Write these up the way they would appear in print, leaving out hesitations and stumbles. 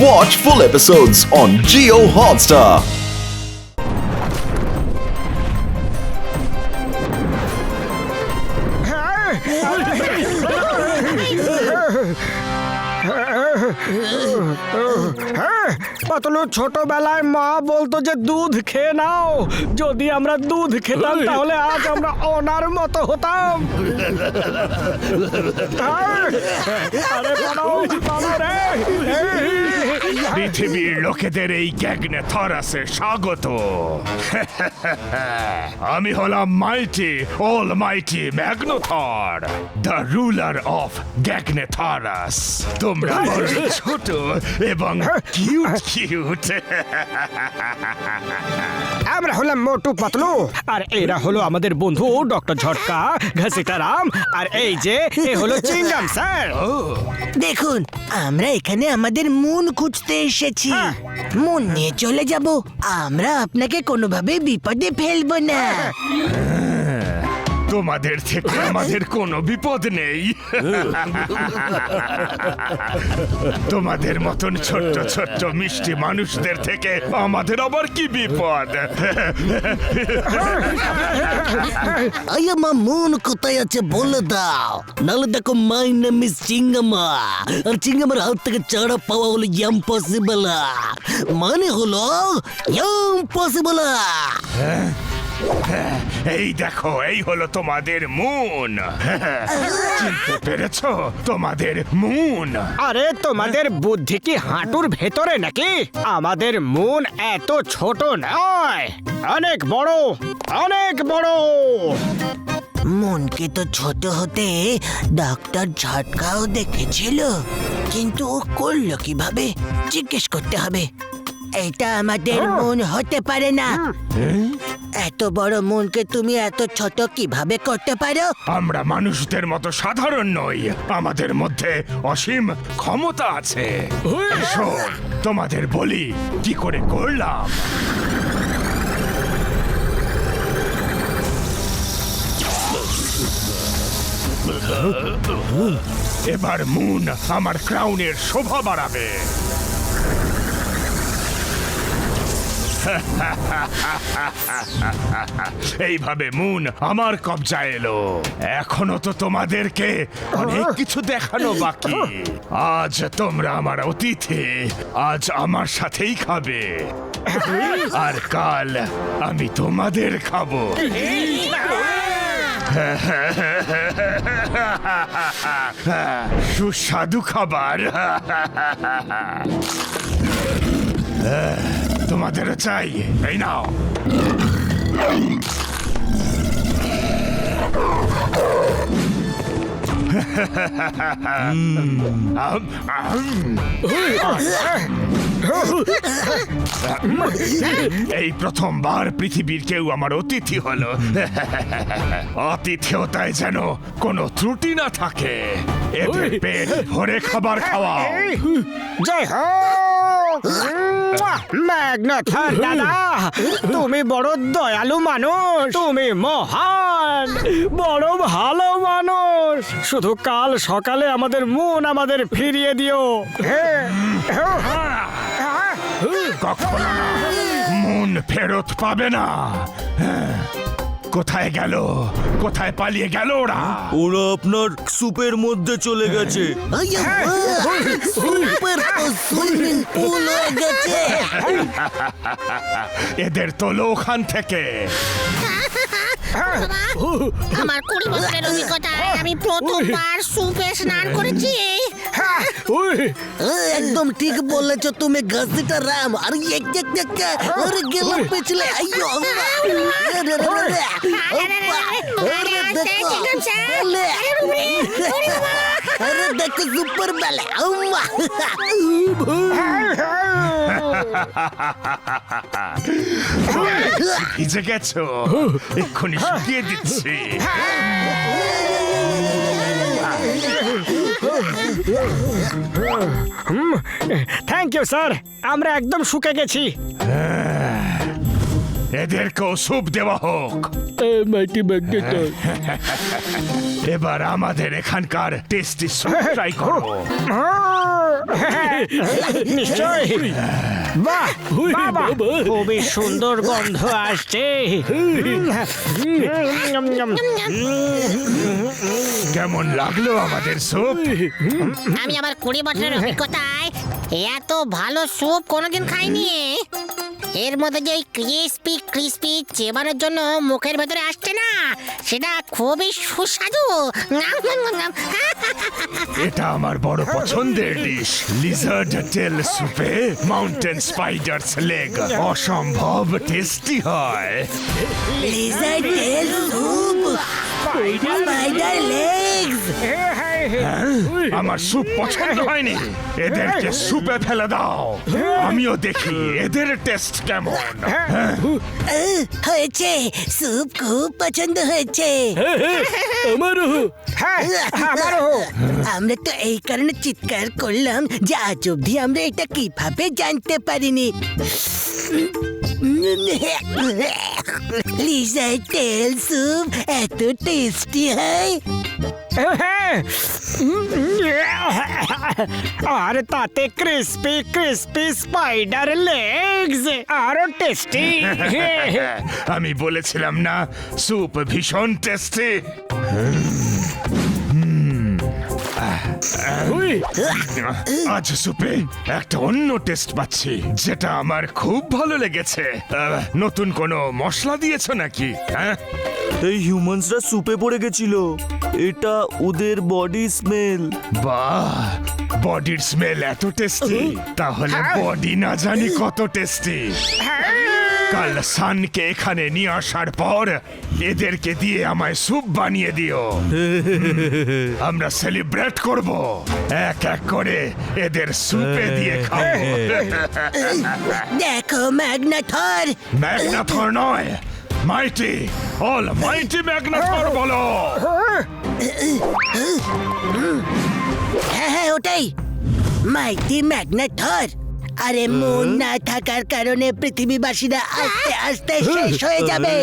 Watch full episodes on Jio Hotstar. Patlu ছোটবেলায় মা বলতো যে দুধ খেয়ে নাও, যদি আমরা দুধ খেতাম তাহলে আজ আমরা ওনার মতো হতাম। আরে বানাও, বানাও রে। পৃথিবীর লোকেদের এই গ্যাগনে থরাসে স্বাগত। আমি হলাম মাইটি অল মাইটি ম্যাগনোথর, দ্য রুলার অফ গ্যাগনে থরাস। তোমরা বড় ছোট এবং কিউট কিউট। আমরা হলাম মোটু পাতলু, আর এরা হলো আমাদের বন্ধু ডক্টর ঝটকা, ঘাসিটারাম, আর এই যে এ হলো চিংগাম স্যার। দেখুন, আমরা এখানে আমাদের মুন খুঁজতে এসেছি। মুন নিয়ে চলে যাব। আমরা আপনাকে কোনোভাবে বিপদে ফেলবো না। তোমাদের থেকে আমাদের কোনো বিপদ নেই। তোমাদের মতন ছোট্ট ছোট্ট মিষ্টি মানুষদের থেকে আমাদের আবার কি বিপদ? আমার মুন কোথায় আছে বলে দাও, নাহলে দেখো মাই নেম ইজ চিঙ্গামা, আর চিঙ্গামার হাত থেকে চারা পাওয়া হলো ইম্পসিবল। মানে হলো ইম্পসিবল। এই দেখো, এই হলো তোমাদের মুন। চিনতে পেরেছো? তোমাদের মুন। আরে তোমাদের বুদ্ধি কি হাঁটুর ভেতরে নাকি? আমাদের মুন এত ছোট নয়, অনেক বড়, অনেক বড়। মনকে তো ছোট হতে ডক্টর ঝটকাও দেখেছিল, কিন্তু ও করলো কিভাবে জিজ্ঞেস করতে হবে। এটা আমাদের মন হতে পারে না। এত বড় মনকে তুমি এত ছোট কিভাবে করতে পারো? আমরা মানুষদের মতো সাধারণ নই, আমাদের মধ্যে অসীম ক্ষমতা আছে। এসো, তোমাদের বলি কি করে করলাম। এবার মুন আমার ক্রাউনের শোভা বাড়াবে। এইভাবে মুন আমার কবজায় এলো। এখনো তো তোমাদেরকে অনেক কিছু দেখানো বাকি। আজ তোমরা আমার অতিথি, আজ আমার সাথেই খাবে, আর কাল আমি তোমাদের খাবো। সুস্বাদু খাবার। তোমাদেরও চাই, এই নাও। এই প্রথমবার পৃথিবীর কেউ আমার অতিথি হলো। আতিথেয়তায় যেন কোনো ত্রুটি না থাকে। এদের পেট ভরে খাবার খাওয়াও। জয় হো ম্যাগনাথর দাদা, তুমি বড় দয়ালু মানুষ, তুমি মহান, বড় ভালো মানুষ। শুধু কাল সকালে আমাদের মন আমাদের ফিরিয়ে দিও। কখনো না, মন ফেরত পাবে না। কোথায় গেল? কোথায় পালিয়ে গেল ওরা? ওরা আপনার স্যুপের মধ্যে চলে গেছে। সুপার সুইমিং পুল হয়ে গেছে। এদের তোলো ওখান থেকে। আমার 20 বছরের অভিজ্ঞতায় আমি প্রথমবার সুপে স্নান করেছি। একদম ঠিক বলেছো তুমি ঘাসিটারাম। আর আরে গেল পেছলে। আইয়ো আরে দেখো সুপার বেলা। ভিজে গেছো? এক্ষুনি শুকিয়ে দিচ্ছি। থ্যাংক ইউ স্যার, আমরা একদম শুকে গেছি। এদেরকেও স্যুপ দেওয়া হোক। মাইটি ম্যাগনেটর। এবার আমাদের এখানকার টেস্টি স্যুপ ট্রাই করো। নিশ্চয়। বাহ বাবা, খুবই সুন্দর গন্ধ আসছে। কেমন লাগলো আমাদের স্যুপ? আমি আমার 20 বছরের অভিজ্ঞতায় এত ভালো স্যুপ কোনোদিন খাইনি। এর মধ্যে যে ক্রিস্পি ক্রিস্পি চেবানোর জন্য মুখের ভেতরে আসছে না, সেটা খুবই সুস্বাদু। এটা আমার বড় পছন্দের ডিশ, লিজার্ড টেল স্যুপে মাউন্টেন স্পাইডারস লেগ অসম্ভব টেস্টি হয়। লিজার্ড টেল স্যুপ, স্পাইডার লেগস। আমার স্যুপ পছন্দ হয়নি, এদেরকে স্যুপে ফেলে দাও, আমিও দেখি এদের টেস্ট কেমন। হয়েছে, স্যুপ খুব পছন্দ হয়েছে। আমারও। হ্যাঁ, আমারও। আমরা তো এই কারণে চিৎকার করলাম যে আজ অব্দি আমরা এটা কিভাবে জানতে পারিনি। লিজার্ড টেল স্যুপ এত টেস্টি হয়। আর তাতে ক্রিস্পি ক্রিস্পি স্পাইডার লেগস, আরো টেস্টি। আমি বলেছিলাম না স্যুপ ভীষণ টেস্টি। আজ স্যুপে একটা অন্য টেস্ট পাচ্ছি, যেটা আমার খুব ভালো লেগেছে। নতুন কোনো মশলা দিয়েছো নাকি? হ্যাঁ, এই হিউম্যানসরা স্যুপে পড়ে গেছিল, এটা ওদের বডি স্মেল। বাহ, বডির স্মেল এত টেস্টি, তাহলে বডি না জানি কত টেস্টি। কাল সানকে এখানে নিয়ে আসার পর এদেরকে দিয়ে আমায় স্যুপ বানিয়ে দিও। আমরা সেলিব্রেট করব, এক এক করে এদের স্যুপে দিয়ে খাবো। দেখো ম্যাগনাথর, ম্যাগনাথর নয়, মাইটি, অল মাইটি ম্যাগনাথর বলো। হ্যাঁ হ্যাঁ ওটাই, মাইটি ম্যাগনাথর। আরে মুন না থাকার কারণে পৃথিবীবাসীরা আস্তে আস্তে শেষ হয়ে যাবে,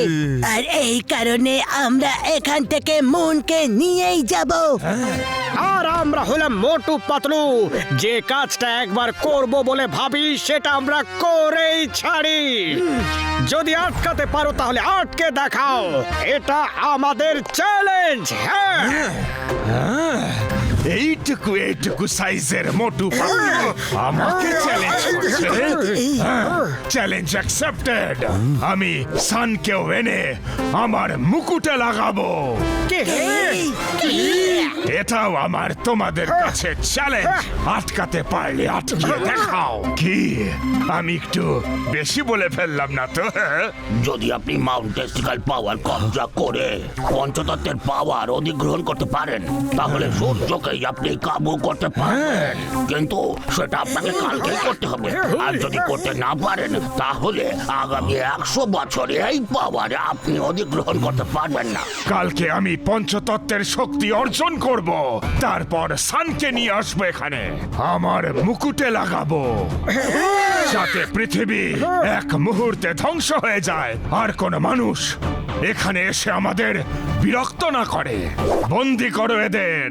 আর এই কারণে আমরা এখান থেকে মুনকে নিয়েই যাব। আর আমরা হলাম মোটু পাতলু, যে কাজটা একবার করব বলে ভাবি সেটা আমরা করেই ছাড়ি। যদি আটকাতে পারো তাহলে আটকে দেখাও, এটা আমাদের চ্যালেঞ্জ। হ্যাঁ, এইটুকু সাইজের মোটু পাতলু আমাকে চ্যালেঞ্জ করছে। Challenge accepted. আমি সানকেও এনে আমার মুকুটে লাগাবো। এটাও আমার তোমাদের কাছে চ্যালেঞ্জ। আটকাতে পারলে আটকিয়ে দেখাও। কি আমি একটু বেশি বলে ফেললাম না তো? যদি আপনি মাউন্টেস্টিক্যাল পাওয়ার কবজা করে পঞ্চতত্ত্বের পাওয়ার অধিগ্রহণ করতে পারেন, তাহলে সূর্যকেই আপনি কাবু করতে পারেন। কিন্তু সেটা আপনাকে কালকেই করতে হবে। আর যদি করতে না পারেন, তাহলে আগামী 100 বছরে এই পাওয়ারে আপনি অধিগ্রহণ করতে পারবেন না। কালকে আমি পঞ্চতত্ত্বের শক্তি অর্জন করব, তারপর সানকে নিয়ে আসবো এখানে, আমার মুকুটে লাগাবো, যাতে পৃথিবী এক মুহূর্তে ধ্বংস হয়ে যায়, আর কোন মানুষ এখানে এসে আমাদের বিরক্ত না করে। বন্দি করো এদের।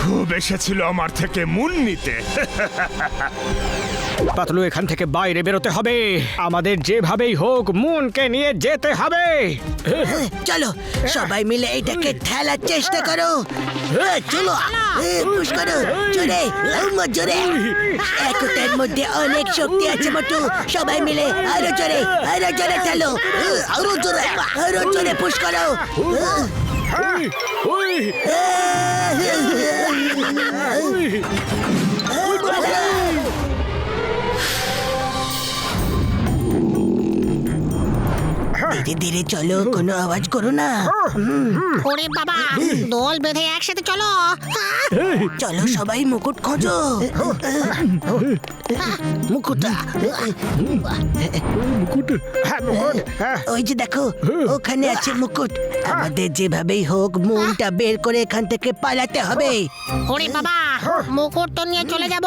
খুব এসেছিল আমার থেকে মুন নিতে। পাতলু, এখান থেকে বাইরে বেরোতে হবে। আমাদের যেভাবেই হোক মুনকে নিয়ে যেতে হবে। চলো সবাই মিলে এটাকে ঠেলার চেষ্টা করো। চলো পুশ করো, জোরে জোরে। একতার মধ্যে অনেক শক্তি আছে মোটু, সবাই মিলে আরো জোরে ঠেলো। আরো জোরে পুশ করো। ধীরে ধীরে চলো, কোনো আওয়াজ করো না। ওরে বাবা, দল বেঁধে একসাথে চলো। চলো সবাই মুকুট খোঁজো। মুকুটটা ওই যে দেখো, ওখানে আছে মুকুট। আমাদের যেভাবেই হোক মুনটা বের করে এখান থেকে পালাতে হবে। ওরে বাবা, মুকুট তো নিয়ে চলে যাব,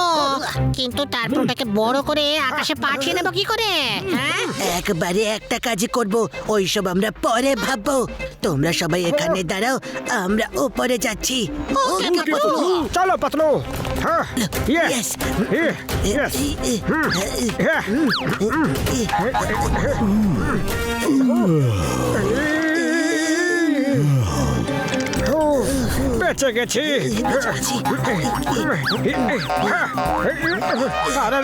কিন্তু তারপর ওটাকে বড় করে আকাশে পাঠিয়ে দেবো কি করে? হ্যাঁ, একবারে একটা কাজই করব, ওইসব আমরা পরে ভাববো। তোমরা সবাই এখানে দাঁড়াও, আমরা উপরে যাচ্ছি। ওকে, পাতলু। চলো পাতলু। হ্যাঁ, yes, Yes. yes, yeah. বেঁচে গেছি। আরে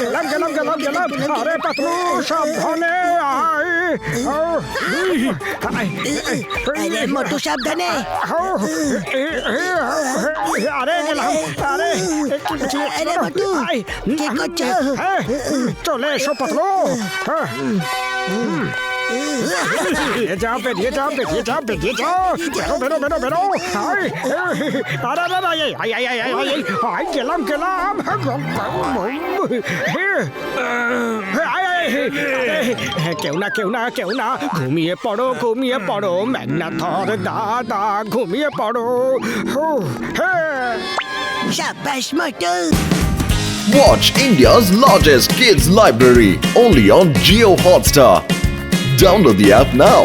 গেলাম। আরে পাতলু সাবধানে আয়। আরে মোটু সাবধানে। আরে গেলাম। আরে আরে মোটু, কি করছো? চলে এসো পাতলু। বেরিয়ে যাও। বেরো। গেলাম। কেউ না ঘুমিয়ে পড়ো ম্যাগনাথর দাদা, ঘুমিয়ে পড়ো। শাবাশ মোটু। Watch India's largest kids library only on Geo Hotstar. Download the app now.